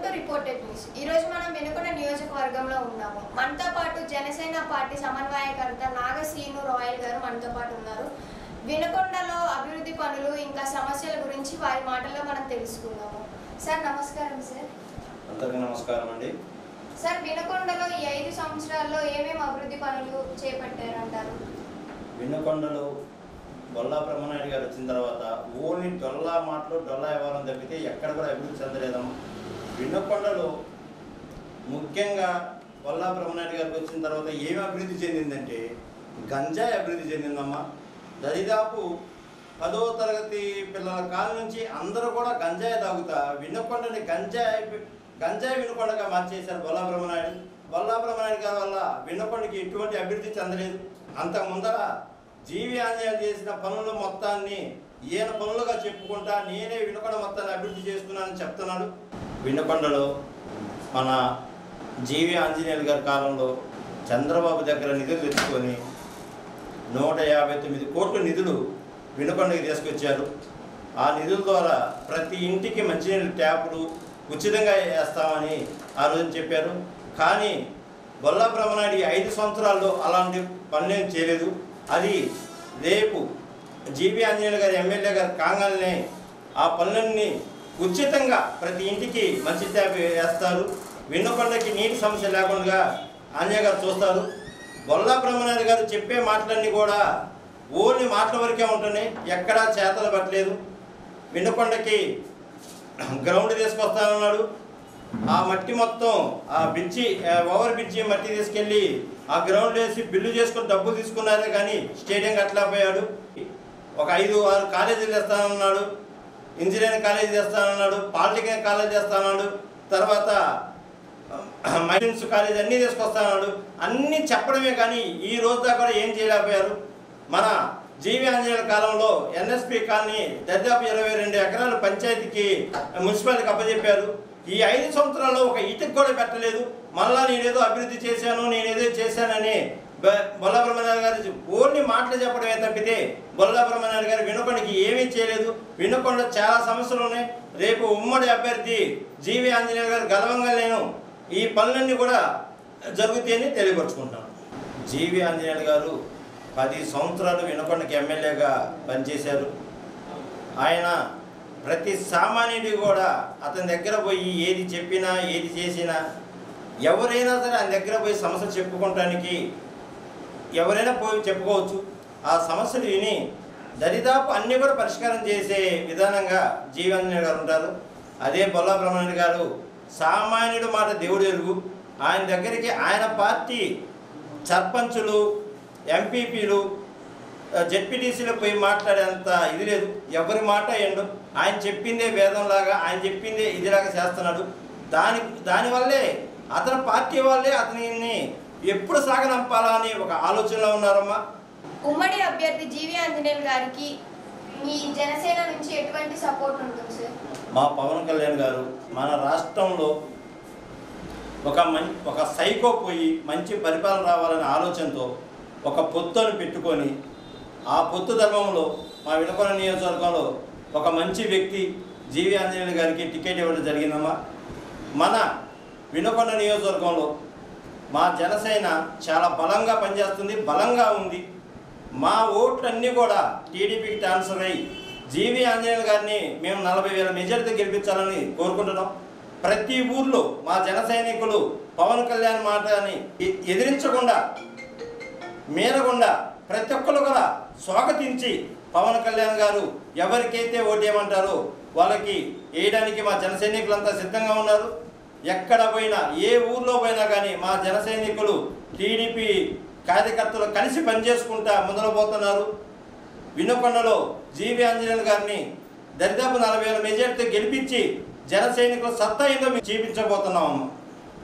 To reported news. ఈ రోజు మనం వినుకొండ నియోజకవర్గంలో ఉన్నాము. మనతో పాటు జనసేన పార్టీ సమన్వయకర్త నాగశ్రీను రాయల్ గారు మనతో పాటు ఉన్నారు. వినుకొండలో అభివృద్ధి పనులు ఇంకా సమస్యల గురించి వారి మాటల్లో మనం తెలుసుకుందాము. సార్ నమస్కారం. సార్ అందరికీ నమస్కారం అండి. సార్ వినుకొండలో ఈ 5 సంవత్సరాల్లో ఏమేమి అభివృద్ధి పనులు చేపట్టారంటారు? వినుకొండలో బొల్లా బ్రహ్మనాయుడు గారు వచ్చిన తర్వాత ఓన్లీ డొల్లా మాటలు డొల్లా వ్యవహారం తప్పితే ఎక్కడ కూడా అభివృద్ధి చెందలేదమ్మా. వినుకొండలో ముఖ్యంగా బొల్లా బ్రహ్మనాయుడు గారికి వచ్చిన తర్వాత ఏమి అభివృద్ధి చెందిందంటే గంజాయి అభివృద్ధి చెందిందమ్మా. దరిదాపు 10వ తరగతి పిల్లల కాలం నుంచి అందరూ కూడా గంజాయి తాగుతా వినుకొండని గంజాయి వినుకొండగా మార్చేశారు బొల్లా బ్రహ్మనాయుడు. బొల్లా బ్రహ్మనాయుడు గారి వల్ల వినుకొండకి ఎటువంటి అభివృద్ధి చెందలేదు. అంతకు ముందర జీవి ఆంజనేయులు చేసిన పనుల మొత్తాన్ని ఈయన పనులుగా చెప్పుకుంటా నేనే వినుకొండ మొత్తాన్ని అభివృద్ధి చేసుకున్నానని చెప్తున్నాడు. వినుకొండలో మన జీవి ఆంజనేయులు గారి కాలంలో చంద్రబాబు దగ్గర నిధులు తెచ్చుకొని 159 కోట్ల నిధులు వినుకొండకి తీసుకొచ్చారు. ఆ నిధుల ద్వారా ప్రతి ఇంటికి మంచినీళ్ళ ట్యాపులు ఉచితంగా వేస్తామని ఆ రోజు చెప్పారు. కానీ బొల్లా బ్రహ్మనాయుడు 5 సంవత్సరాల్లో అలాంటి పనులేం చేయలేదు. అది రేపు జీవి ఆంజనేయులు గారు ఎమ్మెల్యే గారు కాగానే ఆ పనులన్నీ ఉచితంగా ప్రతి ఇంటికి మంచి ట్యాప్ వేస్తారు. వినుకొండకి నీటి సమస్య లేకుండా ఆంజనేయ గారు చూస్తారు. బొల్లా బ్రహ్మనాయుడు గారు చెప్పే మాటలన్నీ కూడా ఓన్లీ మాటల వరకే ఉంటున్నాయి, ఎక్కడా చేతలు పట్టలేదు. వినుకొండకి గ్రౌండ్ తీసుకొస్తానన్నాడు. ఆ మట్టి మొత్తం ఆ బ్రిడ్జి ఓవర్ బ్రిడ్జి మట్టి తీసుకెళ్ళి ఆ గ్రౌండ్ వేసి బిల్లు చేసుకుని డబ్బులు తీసుకున్నారే కానీ స్టేడియం కట్టలేకపోయాడు. ఒక 5-6 కాలేజీలు తెస్తానన్నాడు, ఇంజనీరింగ్ కాలేజీ తెస్తానన్నాడు, పాలిటెక్నిక్ కాలేజీ తెస్తానన్నాడు, తర్వాత మైన్స్ కాలేజీ అన్నీ తీసుకొస్తానన్నాడు. అన్నీ చెప్పడమే కానీ ఈ రోజు దాకా కూడా ఏం చేయలేకపోయారు. మన జీవి ఆంజనేయుల కాలంలో ఎన్ఎస్పి కాలనీ దాదాపు 22 ఎకరాలు పంచాయతీకి మున్సిపాలిటీకి అప్పచెప్పారు. ఈ 5 సంవత్సరాల్లో ఒక ఇటుకు కూడా పెట్టలేదు. మళ్ళా నేనేదో అభివృద్ధి చేశాను నేనేదో చేశానని బొల్లా బ్రహ్మనాయుడు గారు ఓన్లీ మాటలు చెప్పడమే తప్పితే బొల్లా బ్రహ్మనాయుడు గారు వినుకొండకి ఏమీ చేయలేదు. వినుకొండ చాలా సమస్యలు ఉన్నాయి. రేపు ఉమ్మడి అభ్యర్థి జీవి ఆంజనేయులు గారు గెలవంగా నేను ఈ పనులన్నీ కూడా జరుగుతాయని తెలియపరుచుకుంటాను. జీవి ఆంజనేయులు గారు 10 సంవత్సరాలు వినుకొండకి ఎమ్మెల్యేగా పనిచేశారు. ఆయన ప్రతి సామాన్యుడి కూడా అతని దగ్గర పోయి ఏది చెప్పినా ఏది చేసినా ఎవరైనా సరే ఆయన దగ్గర పోయి సమస్య చెప్పుకోవటానికి ఎవరైనా పోయి చెప్పుకోవచ్చు. ఆ సమస్యలు విని దరిదాపు అన్నీ కూడా పరిష్కారం చేసే విధానంగా జీవి ఆంజనేయులు గారు ఉంటారు. అదే బొల్లా బ్రహ్మనాయుడు గారు సామాన్యుడు మాట దేవుడు ఎరుగు. ఆయన దగ్గరికి ఆయన పార్టీ సర్పంచులు ఎంపీపీలు జెడ్పీటీసీలో పోయి మాట్లాడేంత ఇది లేదు. ఎవరి మాట ఎండు ఆయన చెప్పిందే వేదంలాగా ఆయన చెప్పిందే ఇదిలాగా చేస్తున్నాడు. దానివల్లే అతని పార్టీ వాళ్ళే అతనిని ఎప్పుడు సాగనంపాలా అని ఒక ఆలోచనలో ఉన్నారమ్మా. ఉమ్మడి అభ్యర్థి జీవి ఆంజనేయులు గారికి మీ జనసేన నుంచి ఎటువంటి సపోర్ట్ ఉంటుంది సార్? మా పవన్ కళ్యాణ్ గారు మన రాష్ట్రంలో ఒక సైకో పోయి మంచి పరిపాలన రావాలనే ఆలోచనతో ఒక పొత్తును పెట్టుకొని ఆ పొత్తు ధర్మంలో మా వినుకొండ నియోజకవర్గంలో ఒక మంచి వ్యక్తి జీవి ఆంజనేయులు గారికి టికెట్ ఇవ్వడం జరిగిందమ్మా. మన వినుకొండ నియోజకవర్గంలో మా జనసేన చాలా బలంగా పనిచేస్తుంది, బలంగా ఉంది. మా ఓట్లన్నీ కూడా టీడీపీకి ట్రాన్స్ఫర్ అయ్యి జీవి ఆంజనేయులు గారిని మేము 40,000 మెజారిటీ గెలిపించాలని కోరుకుంటున్నాం. ప్రతి ఊర్లో మా జన సైనికులు పవన్ కళ్యాణ్ మాటని ఎదిరించకుండా మీరకుండా ప్రతి ఒక్కరు కూడా స్వాగతించి పవన్ కళ్యాణ్ గారు ఎవరికైతే ఓటేయమంటారో వాళ్ళకి వేయడానికి మా జన సైనికులంతా సిద్ధంగా ఉన్నారు. ఎక్కడ పోయినా ఏ ఊర్లో పోయినా కానీ మా జన సైనికులు టీడీపీ కార్యకర్తలు కలిసి పనిచేసుకుంటా మొదలుపోతున్నారు. వినుకొండలో జీవి ఆంజనేయులు గారిని దరిదాపు 40,000 మెజారిటీతో గెలిపించి జన సైనికుల సత్తా ఏందో మేము చూపించబోతున్నామమ్మా.